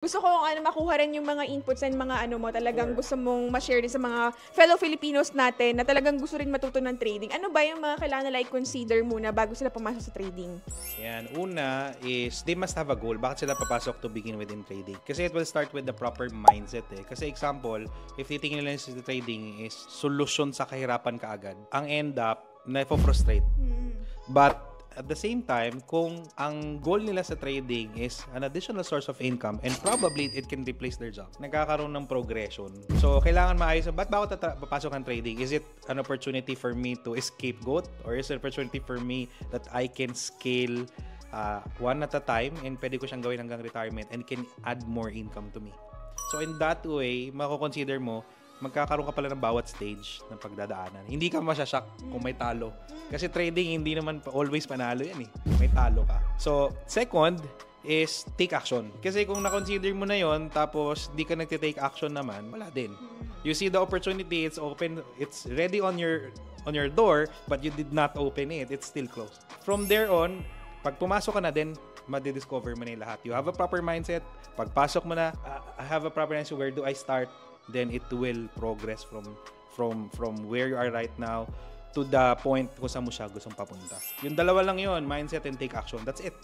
Gusto ko makuha rin yung mga inputs and mga mo talagang gusto mong ma-share din sa mga fellow Filipinos natin na talagang gusto rin matuto ng trading. Ano ba yung mga kailangan nila i-consider muna bago sila pumasok sa trading? Yan. Una is they must have a goal. Bakit sila papasok to begin with in trading? Kasi it will start with the proper mindset eh. Kasi example, if titingin nila sa trading is solusyon sa kahirapan kaagad, ang end up, na-frustrate. But at the same time, kung ang goal nila sa trading is an additional source of income and probably it can replace their job, nagkakaroon ng progression. So, kailangan maayos. Ba't ba ako papasok ng trading? Is it an opportunity for me to scapegoat? Or is it an opportunity for me that I can scale one at a time and pwede ko siyang gawin hanggang retirement and can add more income to me? So, in that way, mako-consider mo, magkakaroon ka pala ng bawat stage ng pagdadaanan. Hindi ka masyashock kung may talo. Kasi trading, hindi naman always panalo yan eh. May talo ka. So, second is take action. Kasi kung na-consider mo na yon tapos di ka nagte-take action naman, wala din. You see the opportunity, it's open, it's ready on your door, but you did not open it. It's still closed. From there on, pag pumasok ka na din, madidiscover mo na yung lahat. You have a proper mindset. Pagpasok mo na, I have a proper mindset, where do I start? Then it will progress from where you are right now to the point kung saan mo siya gustong papunta. Yung dalawa lang yun, mindset and take action. That's it.